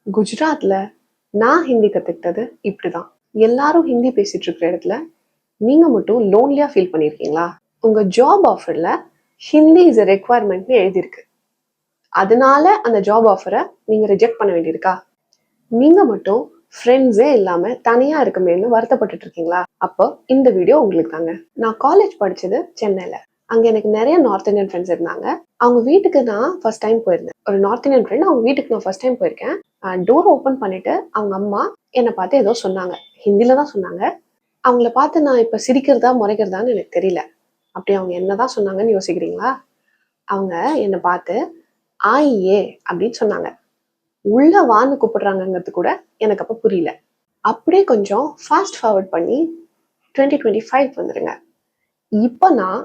குஜராத்ல நான் ஹிந்தி கத்துக்கிட்டது இப்படிதான். எல்லாரும் ஹிந்தி பேசிட்டு இருக்கிற இடத்துல நீங்க மட்டும் லோன்லியா ஃபீல் பண்ணிருக்கீங்களா? உங்க ஜாப் ஆஃபர்ல ஹிந்தி இஸ் எ ரெக்வயர்மெண்ட்னு எழுதியிருக்கு. அதனால அந்த ஜாப் ஆஃபரை நீங்க ரிஜெக்ட் பண்ண வேண்டியிருக்கா? நீங்க மட்டும் ஃப்ரெண்ட்ஸே இல்லாம தனியா இருக்குமேன்னு வருத்தப்பட்டுட்டு இருக்கீங்களா? அப்போ இந்த வீடியோ உங்களுக்கு தாங்க. நான் காலேஜ் படிச்சது சென்னையில. அங்க எனக்கு நிறைய நார்த் இந்தியன் ஃப்ரெண்ட்ஸ் இருந்தாங்க. அவங்க வீட்டுக்கு நான் ஃபர்ஸ்ட் டைம் போயிருந்தேன். ஒரு நார்த் இந்தியன் ஃப்ரெண்ட் அவங்க வீட்டுக்கு நான் ஃபர்ஸ்ட் டைம் போயிருக்கேன். டோர் ஓப்பன் பண்ணிட்டு அவங்க அம்மா என்னை பார்த்து ஏதோ சொன்னாங்க. ஹிந்தில தான் சொன்னாங்க. அவங்கள பார்த்து நான் இப்ப சிரிக்கிறதா முறைக்கிறதான்னு எனக்கு தெரியல. அப்படி அவங்க என்னதான் சொன்னாங்கன்னு யோசிக்கிறீங்களா? அவங்க என்னை பார்த்து ஆயே அப்படின்னு சொன்னாங்க. உள்ள வான்னு கூப்பிடுறாங்கிறது கூட எனக்கு அப்ப புரியல. அப்படியே கொஞ்சம் ஃபாஸ்ட் ஃபார்வர்ட் பண்ணி 2025 வந்துருங்க. இப்போ நான்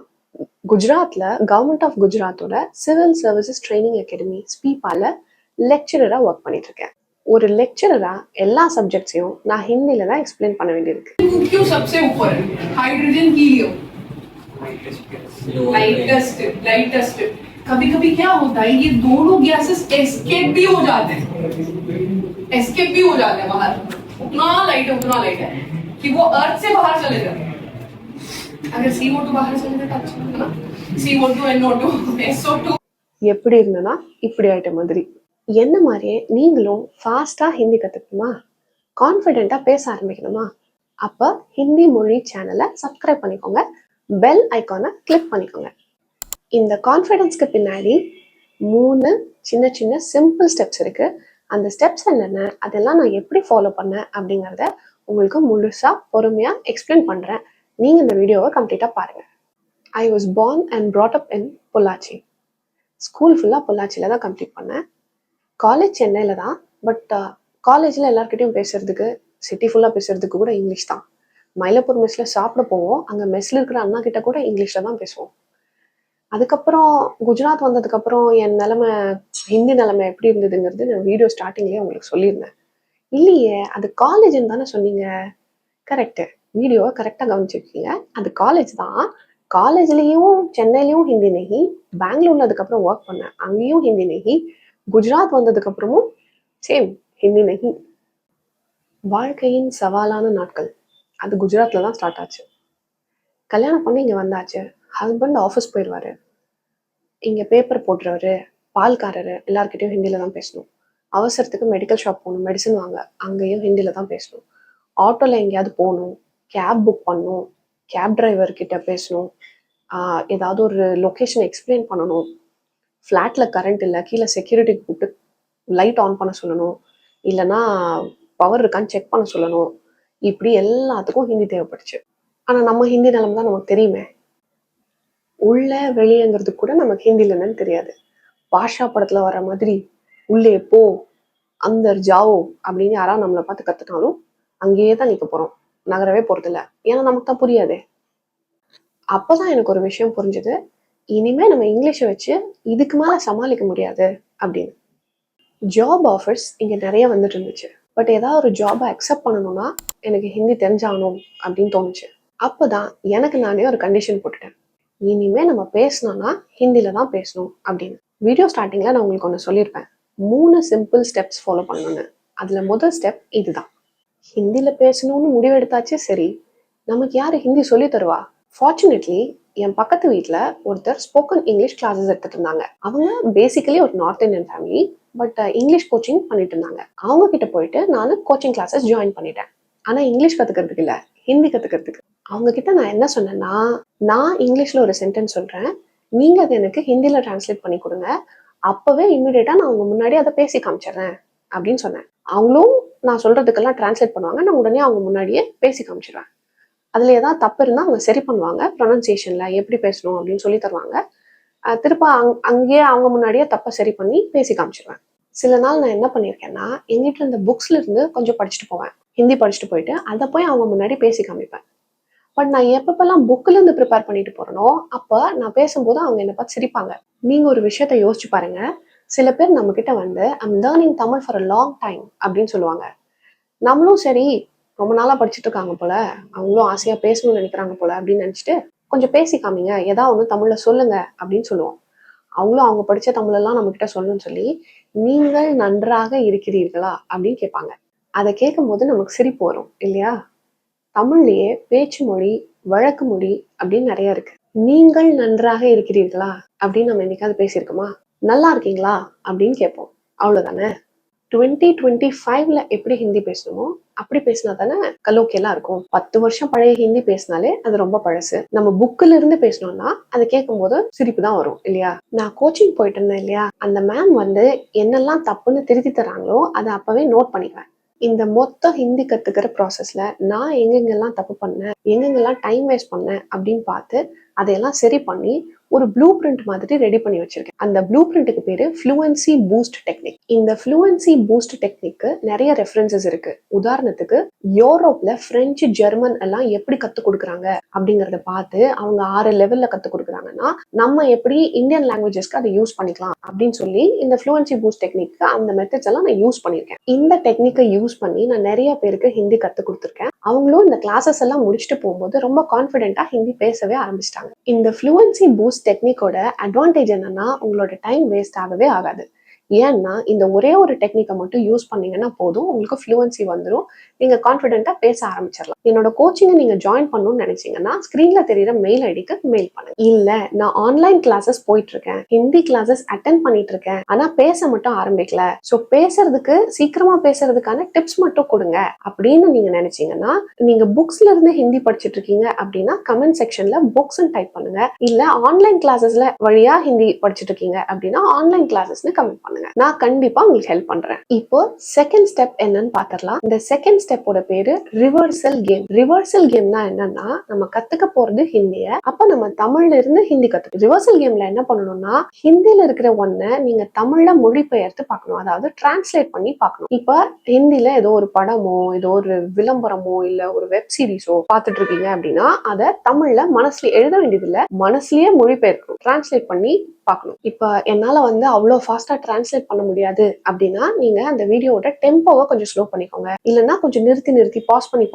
குஜராத்ல கவர்மெண்ட் ஆஃப் குஜராத்தோட சிவில் சர்வீசஸ் ட்ரைனிங் அகாடமி ஸ்பீபால லெக்சரரா ஒர்க் பண்ணிட்டு இருக்கேன். ஒரு லெக்சரரா எல்லா சப்ஜெக்ட்ஸையும் நான் ஹிந்தில தான் எக்ஸ்பிளைன் பண்ண வேண்டியிருக்கு. क्यों सबसे ऊपर है? हाइड्रोजन हीलियम लाइटेस्ट कभी कभी क्या होता है ये दोनों गैसेस एस्केप भी हो जाते हैं बाहर. उतना लाइट है कि वो अर्थ से बाहर चले जाते हैं. अगर CO2 बाहर चले जाए तो अच्छा है ना. CO2 NO2 SO2 எப்படி இருந்தனா இப்படி ஆயிட்ட மாதிரி. என்ன மாதிரியே நீங்களும் ஃபாஸ்டா ஹிந்தி கத்துக்கணுமா? கான்ஃபிடென்ட்டா பேச ஆரம்பிக்கணுமா? அப்ப ஹிந்தி மொழி சேனலை சப்ஸ்கிரைப் பண்ணிக்கோங்க. பெல் ஐக்கானை கிளிக் பண்ணிக்கோங்க. இந்த கான்ஃபிடென்ஸ்க்கு பின்னாடி 3 சின்ன சின்ன சிம்பிள் ஸ்டெப்ஸ் இருக்கு. அந்த ஸ்டெப்ஸ் என்னென்ன, அதெல்லாம் நான் எப்படி ஃபாலோ பண்ணேன் அப்படிங்கிறத உங்களுக்கு முழுசா பொறுமையா எக்ஸ்பிளைன் பண்றேன். நீங்க இந்த வீடியோவை கம்ப்ளீட்டா பாருங்க. I was born and brought up in Pollachi. School ஃபுல்லா பொள்ளாச்சியில தான் கம்ப்ளீட் பண்ணேன். காலேஜ் சென்னையில தான். பட் காலேஜ்ல எல்லார்கிட்டையும் பேசுறதுக்கு, சிட்டி ஃபுல்லா பேசுறதுக்கு கூட இங்கிலீஷ் தான். மயிலாப்பூர் மெஸ்ல சாப்பிட போவோம். அங்க மெஸ்ல இருக்கிற அண்ணா கிட்ட கூட இங்கிலீஷ்ல தான் பேசுவோம். அதுக்கப்புறம் குஜராத் வந்ததுக்கப்புறம் என் நிலைமை, ஹிந்தி நிலைமை எப்படி இருந்ததுங்கிறது நான் வீடியோ ஸ்டார்டிங்லேயே உங்களுக்கு சொல்லியிருந்தேன். இல்லையே, அது காலேஜ்னு தானே சொன்னீங்க. கரெக்டு, வீடியோவை கரெக்டாக கவனிச்சிருக்கீங்க. அது காலேஜ் தான். காலேஜ்லேயும் சென்னையிலையும் ஹிந்தி நெகி, பெங்களூர்ல அதுக்கப்புறம் ஒர்க் பண்ணேன், அங்கேயும் ஹிந்தி நெகி, குஜராத் வந்ததுக்கப்புறமும் சேம் ஹிந்தி நெகி. வாழ்க்கையின் சவாலான நாட்கள் அது குஜராத்ல தான் ஸ்டார்ட் ஆச்சு. கல்யாணம் பண்ணி இங்கே வந்தாச்சு. ஹஸ்பண்ட் ஆஃபீஸ் போயிடுவாரு. இங்கே பேப்பர் போட்டுறவர், பால்காரர் எல்லார்கிட்டையும் ஹிந்தியில் தான் பேசணும். அவசரத்துக்கு மெடிக்கல் ஷாப் போகணும், மெடிசன் வாங்க, அங்கேயும் ஹிந்தியில் தான் பேசணும். ஆட்டோவில் எங்கேயாவது போகணும், கேப் புக் பண்ணணும், கேப் டிரைவர்கிட்ட பேசணும், ஏதாவது ஒரு லொக்கேஷன் எக்ஸ்பிளைன் பண்ணணும், ஃப்ளாட்டில் கரண்ட் இல்லை, கீழே செக்யூரிட்டி கூப்பிட்டு லைட் ஆன் பண்ண சொல்லணும், இல்லைன்னா பவர் இருக்கான்னு செக் பண்ண சொல்லணும். இப்படி எல்லாத்துக்கும் ஹிந்தி தேவைப்படுச்சு. ஆனால் நம்ம ஹிந்தி நிலைமை தான் நமக்கு தெரியுமே. உள்ள வெளியேங்கிறது கூட நமக்கு ஹிந்தில என்னன்னு தெரியாது. பாஷா படத்துல வர மாதிரி உள்ளே போ, அந்தர் ஜாவோ அப்படின்னு யாராவது நம்மளை பார்த்து கத்துட்டாலும் அங்கேயே தான் நிற்க போறோம், நகரவே போறது இல்லை. ஏன்னா நமக்கு தான் புரியாதே. அப்பதான் எனக்கு ஒரு விஷயம் புரிஞ்சுது, இனிமே நம்ம இங்கிலீஷை வச்சு இதுக்கு மேல சமாளிக்க முடியாது அப்படின்னு. ஜாப் ஆஃபர்ஸ் இங்க நிறைய வந்துட்டு இருந்துச்சு. பட் ஏதாவது ஒரு ஜாபை அக்செப்ட் பண்ணணும்னா எனக்கு ஹிந்தி தெரிஞ்சாகணும் அப்படின்னு தோணுச்சு. அப்பதான் எனக்கு நானே ஒரு கண்டிஷன் போட்டுட்டேன், இனிமே நம்ம பேசணும்னா ஹிந்தில தான் பேசணும் அப்படின்னு. வீடியோ ஸ்டார்டிங்ல நான் உங்களுக்கு ஒன்று சொல்லியிருப்பேன், 3 சிம்பிள் ஸ்டெப்ஸ் ஃபாலோ பண்ணணும்னு. அதுல முதல் ஸ்டெப் இதுதான். ஹிந்தில பேசணும்னு முடிவெடுத்தாச்சு. சரி, நமக்கு யாரு ஹிந்தி சொல்லி தருவா? ஃபார்ச்சுனேட்லி என் பக்கத்து வீட்டுல ஒருத்தர் ஸ்போக்கன் இங்கிலீஷ் கிளாஸஸ் எடுத்துட்டு இருந்தாங்க. அவங்க பேசிக்கலி ஒரு north Indian family, but English coaching பண்ணிட்டு இருந்தாங்க. அவங்க கிட்ட போயிட்டு நான் கோச்சிங் கிளாஸஸ் ஜாயின் பண்ணிட்டேன். ஆனா இங்கிலீஷ் கத்துக்கிறதுக்கு இல்ல, ஹிந்தி கத்துக்கிறதுக்கு. அவங்க கிட்ட நான் என்ன சொன்னேன்னா, நான் இங்கிலீஷ்ல ஒரு சென்டென்ஸ் சொல்றேன், நீங்க அதை எனக்கு ஹிந்தில டிரான்ஸ்லேட் பண்ணி கொடுங்க, அப்பவே இம்மிடியேட்டா நான் அவங்க முன்னாடி அதை பேசி காமிச்சிடுறேன் அப்படின்னு சொன்னேன். அவங்களும் நான் சொல்றதுக்கெல்லாம் டிரான்ஸ்லேட் பண்ணுவாங்க, நான் உடனே அவங்க முன்னாடியே பேசி காமிச்சிடுவேன். அதுல ஏதாவது தப்பு இருந்தா அவங்க சரி பண்ணுவாங்க, ப்ரொனன்சியேஷன்ல எப்படி பேசணும் அப்படின்னு சொல்லி தருவாங்க. திருப்ப அங்கேயே அவங்க முன்னாடியே தப்பை சரி பண்ணி பேசி காமிச்சிடுவேன். சில நாள் நான் என்ன பண்ணியிருக்கேன்னா, எங்கிட்ட இந்த புக்ஸ்ல இருந்து கொஞ்சம் படிச்சுட்டு போவேன், ஹிந்தி படிச்சுட்டு போயிட்டு அதை போய் அவங்க முன்னாடி பேசி காமிப்பேன். பட் நான் எப்பப்பெல்லாம் புக்ல இருந்து ப்ரிப்பேர் பண்ணிட்டு போறேனோ அப்ப நான் பேசும்போது அவங்க என்னை பார்த்து சிரிப்பாங்க. நீங்க ஒரு விஷயத்த யோசிச்சு பாருங்க, சில பேர் நம்ம கிட்ட வந்து I'm learning Tamil for a long time அப்படின்னு சொல்லுவாங்க. நம்மளும் சரி, ரொம்ப நாளா படிச்சுட்டு இருக்காங்க போல, அவங்களும் ஆசையா பேசணும்னு நினைக்கிறாங்க போல அப்படின்னு நினைச்சிட்டு கொஞ்சம் பேசி காமிங்க, ஏதாவது ஒன்று தமிழ்ல சொல்லுங்க அப்படின்னு சொல்லுவோம். அவங்களும் அவங்க படிச்ச தமிழெல்லாம் நம்ம கிட்ட சொல்லணும்னு சொல்லி நீங்கள் நன்றாக இருக்கிறீர்களா அப்படின்னு கேட்பாங்க. அதை கேட்கும்போது நமக்கு சிரிப்பு வரும் இல்லையா? தமிழ்லயே பேச்சு மொழி, வழக்கு மொழி அப்படின்னு நிறைய இருக்கு. நீங்கள் நன்றாக இருக்கிறீர்களா அப்படின்னு நம்ம என்னைக்காவது பேசியிருக்கோமா? நல்லா இருக்கீங்களா அப்படின்னு கேட்போம், அவ்வளவுதானே. 2025ல எப்படி ஹிந்தி பேசணுமோ அப்படி பேசினா தானே கலோக்கியெல்லாம் இருக்கும். 10 வருஷம் பழைய ஹிந்தி பேசினாலே அது ரொம்ப பழசு. நம்ம புக்ல இருந்து பேசணும்னா அதை கேட்கும் போது சிரிப்பு தான் வரும் இல்லையா? நான் கோச்சிங் போயிட்டு இருந்தேன் இல்லையா, அந்த மேம் வந்து என்னெல்லாம் தப்புன்னு திருத்தி தராங்களோ அதை அப்பவே நோட் பண்ணிக்குவேன். இந்த மொத்த ஹிந்தி கத்துக்கிற ப்ராசஸ்ல நான் எங்கெங்கெல்லாம் தப்பு பண்ணேன், எங்கெங்கெல்லாம் டைம் வேஸ்ட் பண்ணேன் அப்படின்னு பார்த்து அதையெல்லாம் சரி பண்ணி ஒரு ப்ளூ பிரிண்ட் மாதிரி ரெடி பண்ணி வச்சிருக்கேன். அந்த ப்ளூ பிரிண்ட்டுக்கு பேரு ஃப்ளூவன்சி பூஸ்ட் டெக்னிக். இந்த ஃப்ளூவன்சி பூஸ்ட் டெக்னிக்கு நிறைய ரெஃபரன்சஸ் இருக்கு. உதாரணத்துக்கு யூரோப்ல பிரெஞ்சு, ஜெர்மன் எல்லாம் எப்படி கத்து கொடுக்குறாங்க அப்படிங்கறத பார்த்து அவங்க 6 லெவல்ல கத்து கொடுக்குறாங்கன்னா நம்ம எப்படி இந்தியன் லாங்குவேஜஸ்க்கு அதை யூஸ் பண்ணிக்கலாம் அப்படின்னு சொல்லி இந்த ஃப்ளூவன்சி பூஸ்ட் டெக்னிக்கு அந்த மெத்தட்ஸ் எல்லாம் நான் யூஸ் பண்ணியிருக்கேன். இந்த டெக்னிக்கை யூஸ் பண்ணி நான் நிறைய பேருக்கு ஹிந்தி கத்து கொடுத்துருக்கேன். அவங்களும் இந்த கிளாஸஸ் எல்லாம் முடிச்சுட்டு போகும்போது ரொம்ப கான்ஃபிடென்ட்டா ஹிந்தி பேசவே ஆரம்பிச்சிட்டாங்க. இந்த ஃப்ளூவன்சி பூஸ்ட் டெக்னிக்கோட அட்வான்டேஜ் என்னன்னா உங்களோட டைம் வேஸ்ட் ஆகவே ஆகாது. ஏன்னா இந்த ஒரே ஒரு டெக்னிக்கை மட்டும் யூஸ் பண்ணீங்கன்னா போதும், உங்களுக்கு ஃப்ளூவன்சி வந்துடும். நீங்க கான்ஃபிடென்ட்டா பேச ஆரம்பிச்சிடலாம். என்னோட கோச்சிங்கை நீங்க ஜாயின் பண்ணணும்னு நினைச்சீங்கன்னா ஸ்கிரீன்ல தெரியுற மெயில் ஐடிக்கு மெயில் பண்ணுங்க. இல்ல நான் ஆன்லைன் கிளாஸஸ் போயிட்டு இருக்கேன், ஹிந்தி கிளாஸஸ் அட்டென்ட் பண்ணிட்டு இருக்கேன், ஆனா பேச மட்டும் ஆரம்பிக்கல, சோ பேசுறதுக்கு சீக்கிரமா பேசுறதுக்கான டிப்ஸ் மட்டும் கொடுங்க அப்படின்னு நீங்க நினைச்சீங்கன்னா, நீங்க புக்ஸ்ல இருந்து ஹிந்தி படிச்சுட்டு இருக்கீங்க அப்படின்னா கமெண்ட் செக்ஷன்ல புக்ஸ் டைப் பண்ணுங்க. இல்ல ஆன்லைன் கிளாஸஸ்ல வழியா ஹிந்தி படிச்சுட்டு இருக்கீங்க அப்படின்னா ஆன்லைன் கிளாஸஸ்னு கமெண்ட் பண்ணுங்க. நான் கண்டிப்பா உங்களுக்கு ஹெல்ப் பண்றேன். இப்போ செகண்ட் ஸ்டெப் என்னன்னு பாத்திரலாம். இந்த செகண்ட் ஸ்டெப்போட பேரு ரிவர்சல் கேம். ரிவர்சல் கேம்னா என்னன்னா, நம்ம கத்துக்க போறது ஹிந்திய, அப்ப நம்ம தமிழ்ல இருந்து ஹிந்தி கத்துக்கணும். ரிவர்சல் கேம்ல என்ன பண்ணணும்னா, ஹிந்தில இருக்கிற ஒன்ன நீங்க தமிழ்ல மொழிபெயர்த்து பார்க்கணும், அதாவது டிரான்ஸ்லேட் பண்ணி பார்க்கணும். இப்ப ஹிந்தில ஏதோ ஒரு படமோ, ஏதோ ஒரு விளம்பரமோ, இல்ல ஒரு வெப் சீரிஸோ பார்த்துட்டு இருக்கீங்க அப்படின்னா அதை தமிழ்ல மனசுல எழுத வேண்டியது இல்ல, மனசுலயே மொழிபெயர்க்கணும், டிரான்ஸ்லேட் பண்ணி பார்க்கணும். இப்ப என்னால வந்து அவ்வளவு ஃபாஸ்டா டிரான்ஸ்லேட் பண்ண முடியாது அப்படின்னா நீங்க அந்த வீடியோட டெம்போவை கொஞ்சம் ஸ்லோ பண்ணிக்கோங்க, இல்லைன்னா கொஞ்சம் நிறுத்தி பாஸ் பண்ணி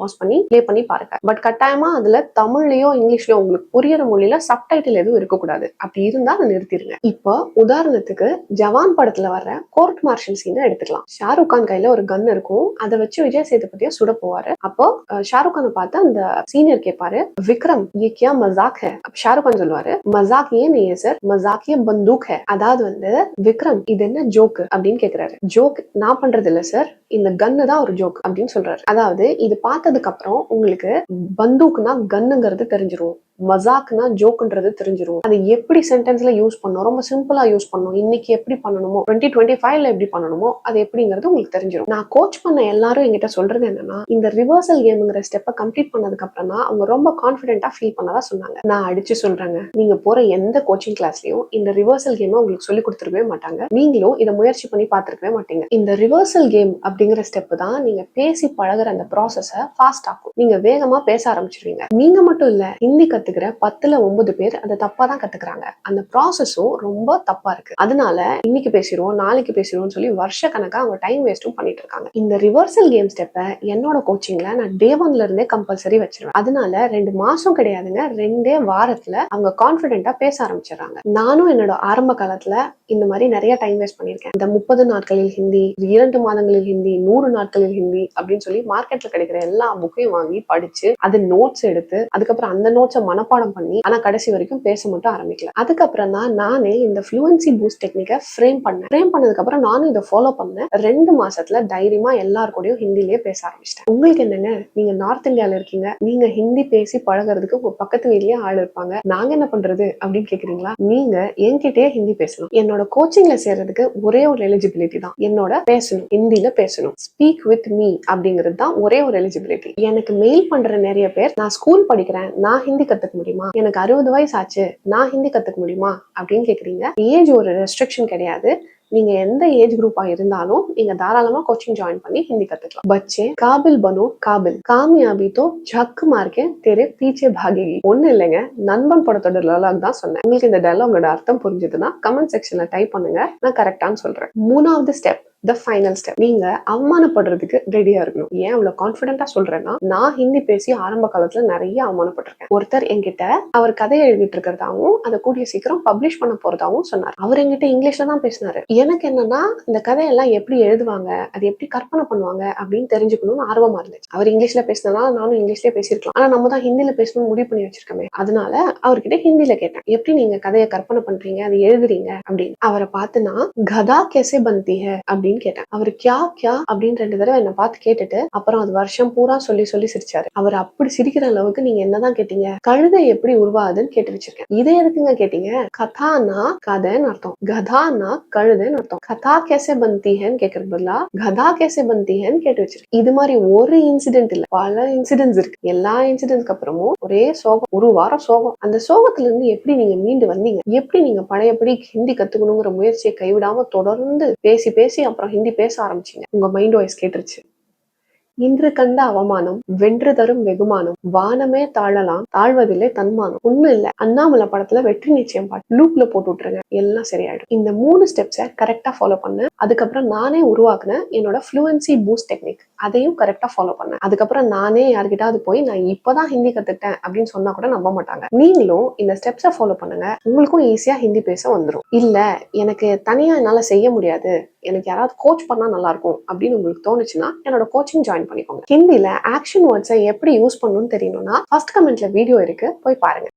ப்ளே பண்ணி பாருங்க. பட் கட்டாயமா அதுல தமிழ்லயோ இங்கிலீஷ்லயோ உங்களுக்கு புரியுற மொழியில சப்டைட்டில் எதுவும் இருக்கக்கூடாது. அப்படி இருந்தா அதை நிறுத்திடுங்க. இப்போ உதாரணத்துக்கு ஜவான் படத்துல வர்ற கோர்ட் மார்ஷல் சீனை எடுத்துக்கலாம். ஷாருக் கான் கையில ஒரு கன் இருக்கும், அதை வச்சு விஜய் சேதுபதியை சுட போவாரு. அப்போ ஷாருக் கானை பார்த்து அந்த சீனியர் கேட்பாரு, விக்ரம் ये क्या मजाक है? ஷாருக் கான் சொல்லுவாரு, மசாக் ये नहीं है सर, मजाक ये बंदूक है. அதாவது வந்து விக்ரம் இது என்ன ஜோக் அப்படின்னு கேக்குறாரு. ஜோக் நான் பண்றது இல்ல சார், இந்த கன்னு தான் ஒரு ஜோக் அப்படின்னு சொல்றாரு. அதாவது இது பார்த்ததுக்கு அப்புறம் உங்களுக்கு பந்தூக்னா கன்னுங்கிறது தெரிஞ்சிரும், மசாக்னா ஜோக்ன்றது தெரிஞ்சிரும். அது எப்படி சென்டென்ஸ்ல யூஸ் பண்ணணும், ரொம்ப சிம்பிளா யூஸ் பண்ணணும், இன்னைக்கு எப்படி பண்ணணுமோ 2025ல எப்படி பண்ணணுமோ அது எப்படிங்கிறது உங்களுக்கு தெரிஞ்சிடும். நான் கோச் பண்ண எல்லாரும் என்கிட்ட சொல்றது என்னன்னா, இந்த ரிவர்சல் கேம்ங்கிற ஸ்டெப்பை கம்ப்ளீட் பண்ணதுக்கு அப்புறம் தான் அவங்க ரொம்ப கான்பிடென்ட்டா ஃபீல் பண்ணதா சொன்னாங்க. நான் அடிச்சு சொல்றேங்க, நீங்க போற எந்த கோச்சிங் கிளாஸ்லயும் இந்த ரிவர்சல் கேமை உங்களுக்கு சொல்லி கொடுத்துருக்கவே மாட்டாங்க, நீங்களும் இதை முயற்சி பண்ணி பார்த்திருக்கவே மாட்டீங்க. இந்த ரிவர்சல் கேம் அப்படிங்கிற ஸ்டெப் தான் நீங்க பேசி பழகுற அந்த ப்ராசஸை ஃபாஸ்ட் ஆக்கும். நீங்க வேகமா பேச ஆரம்பிச்சிருவீங்க. நீங்க மட்டும் இல்ல, ஹிந்தி கத்துக்கிற 10ல 9 பேர் அதை தப்பா தான் கத்துக்கிறாங்க. அந்த ப்ராசஸும் ரொம்ப தப்பா இருக்கு. அதனால இன்னைக்கு பேசிடுவோம் நாளைக்கு பேசிடுவோம்னு சொல்லி வருஷ கணக்கா அவங்க டைம் வேஸ்ட்டும் பண்ணிட்டு இருக்காங்க. இந்த ரிவர்சல் கேம் ஸ்டெப்பை என்னோட கோச்சிங்ல நான் டே 1ல இருந்தே கம்பல்சரி வச்சிருவேன். அதனால 2 மாசம் கிடையாதுங்க, 2 வாரத்துல அவங்க கான்பிடென்ட்டா பேச ஆரம்பிச்சிடறாங்க. நானும் என்னோட ஆரம்ப காலத்துல இந்த மாதிரி நிறைய டைம் வேஸ்ட் பண்ணிருக்கேன். இந்த 30 நாட்களில் ஹிந்தி, 2 மாதங்களில் ஹிந்தி, 100 நாட்களில் ஹிந்தி அப்படின்னு சொல்லி மார்க்கெட்ல கிடைக்கிற எல்லா புக்கையும் வாங்கி படிச்சு அது நோட்ஸ் எடுத்து அதுக்கப்புறம் அந்த நோட்ஸை மனப்பாடம் பண்ணி ஆனா கடைசி வரைக்கும் பேச மட்டும் ஆரம்பிக்கல. அதுக்கப்புறம் தான் நானே இந்த ஃப்ளூவன்சி பூஸ்ட் டெக்னிக்கை ஃப்ரேம் பண்ணதுக்கு அப்புறம் நானும் இதை ஃபாலோ பண்ணேன். 2 மாசத்துல தைரியமா எல்லாருக்கூடயும் ஹிந்திலேயே பேச ஆரம்பிச்சிட்டேன். உங்களுக்கு என்னங்க, நீங்க நார்த் இந்தியால இருக்கீங்க, நீங்க ஹிந்தி பேசி பழகிறதுக்கு உங்க பக்கத்து வீட்லயே ஆள் இருப்பாங்க, நாங்க என்ன பண்றது அப்படின்னு கேக்குறீங்களா? நீங்க என்கிட்டயே ஹிந்தி பேசணும். என்னோட கோச்சிங்ல சேர்றதுக்கு ஒரே ஒரு எலிஜிபிலிட்டி தான், என்னோட பேசணும், ஹிந்தில பேசணும், ஸ்பீக் வித் மீ அப்படிங்கிறது தான் ஒரே ஒரு எலிஜிபிலிட்டி. எனக்கு மெயில் பண்ற நிறைய பேர், நான் ஸ்கூல் படிக்கிறேன், நான் ஹிந்தி கத்துக்க முடியுமா, எனக்கு 60 வயசு ஆச்சு, நான் ஹிந்தி கத்துக்க முடியுமா அப்படின்னு கேக்குறீங்க. ஏஜ் ஒரு ரெஸ்ட்ரிக்ஷன் கிடையாது. நீங்க எந்த ஏஜ் குரூப்பா இருந்தாலும் நீங்க தாராளமா கோச்சிங் ஜாயின் பண்ணி ஹிந்தி கத்துக்கலாம். பச்சே காபில் பனோ காபில், காமியாபி தோ ஜக் மார்க்கே தெரே பீச்சே பாகேகி. ஒண்ணு இல்லைங்க, நண்பன் படத்தோட டயலாக் தான் சொன்னேன். உங்களுக்கு இந்த டயலாகோட அர்த்தம் புரிஞ்சதுன்னா கமெண்ட் செக்ஷன்ல டைப் பண்ணுங்க, நான் கரெக்டான்னு சொல்றேன். 3வது ஸ்டெப் த ஃபைனல் ஸ்டெப். நீங்க அவமானப்படுறதுக்கு ரெடியா இருக்கணும். ஏன் அவ்வளவு கான்பிடென்டா சொல்றேன்னா, நான் ஹிந்தி பேசி ஆரம்ப காலத்துல நிறைய அவமானப்பட்டிருக்கேன். ஒருத்தர் என்கிட்ட அவர் கதையை எழுதிட்டு இருக்கிறதாவும் அதை கூடிய சீக்கிரம் பப்ளிஷ் பண்ண போறதாவும் சொன்னார். அவர் என்கிட்ட இங்கிலீஷ்ல தான் பேசினாரு. எனக்கு என்னன்னா, இந்த கதையெல்லாம் எப்படி எழுதுவாங்க, அது எப்படி கற்பனை பண்ணுவாங்க அப்படின்னு தெரிஞ்சுக்கணும்னு ஆர்வமா இருந்துச்சு. அவர் இங்கிலீஷ்ல பேசினா நானும் இங்கிலீஷ்லயே பேசிருக்கலாம். ஆனா நம்ம தான் ஹிந்தில பேசணும்னு முடிவு பண்ணி வச்சிருக்கோமே. அதனால அவர்கிட்ட ஹிந்தில கேட்டேன், எப்படி நீங்க கதையை கற்பனை பண்றீங்க, அது எழுதுறீங்க அப்படின்னு. அவரை பார்த்து நான் கதா கேசே பந்தி ஹை அப்படின்னு கேட்டேன். அவர் கியா கியா அப்படின்னு 2 தடவை என்ன பார்த்து கேட்டுட்டு அப்புறம் அது வருஷம் பூரா சொல்லி சொல்லி சிரிச்சாரு. அவர் அப்படி சிரிக்கிற அளவுக்கு நீங்க என்னதான் கேட்டீங்க, கழுதை எப்படி உருவாகுதுன்னு கேட்டு வச்சிருக்கேன். இதை எதுக்குங்க கேட்டீங்க? கதானா கதைன்னு அர்த்தம், கதானா கழுதைன்னு அர்த்தம். கதா கேசே பந்தி ஹைன்னு கேட்கறது பதிலா கதா கேசே பந்தி ஹைன்னு கேட்டு வச்சிருக்கேன். இது மாதிரி ஒரு இன்சிடென்ட் இல்ல, பல இன்சிடென்ட்ஸ் இருக்கு. எல்லா இன்சிடென்ட்ஸ்க்கு அப்புறமும் ஒரே சோகம், ஒரு வாரம் சோகம். அந்த சோகத்துல இருந்து எப்படி நீங்க மீண்டு வந்தீங்க, எப்படி நீங்க பழையபடி ஹிந்தி கத்துக்கணுங்கிற முயற்சியை கைவிடாம தொடர்ந்து பேசி பேசி அப்புறம் ஹிந்தி பேச ஆரம்பிச்சீங்க. உங்க மைண்ட் வாய்ஸ் கேட்டுருச்சு. இன்று கண்ட அவமானம் வென்று தரும் வெகுமானம், வானமே தாழலாம் தாழ்வதில்லை தன்மானம். ஒண்ணும் இல்ல, அண்ணாமலை படத்துல வெற்றி நிச்சயம் பாட்டு லூப்ல போட்டு விட்டுருங்க, எல்லாம் சரியாயிடும். இந்த 3 ஸ்டெப்ஸை கரெக்டா ஃபாலோ பண்ண. அதுக்கப்புறம் நானே உருவாக்குன என்னோட ஃப்ளூயன்சி பூஸ்ட் டெக்னிக், அதையும் கரெக்டா ஃபாலோ பண்ணேன். அதுக்கப்புறம் நானே யார்கிட்டாவது போய் நான் இப்பதான் ஹிந்தி கத்துக்கிட்டேன் அப்படின்னு சொன்னா கூட நம்ப மாட்டாங்க. நீங்களும் இந்த ஸ்டெப்ஸை ஃபாலோ பண்ணுங்க, உங்களுக்கும் ஈஸியா ஹிந்தி பேச வந்துடும். இல்ல எனக்கு தனியா என்னால செய்ய முடியாது, எனக்கு யாராவது கோச் பண்ணா நல்லா இருக்கும் அப்படின்னு உங்களுக்கு தோணுச்சுன்னா என்னோட கோச்சிங் ஜாயின் பண்ணிக்கோங்க. ஹிந்தில ஆக்ஷன் வேர்ட்ஸை எப்படி யூஸ் பண்ணணும்னு தெரியணும்னா ஃபர்ஸ்ட் கமெண்ட்ல வீடியோ இருக்கு, போய் பாருங்க.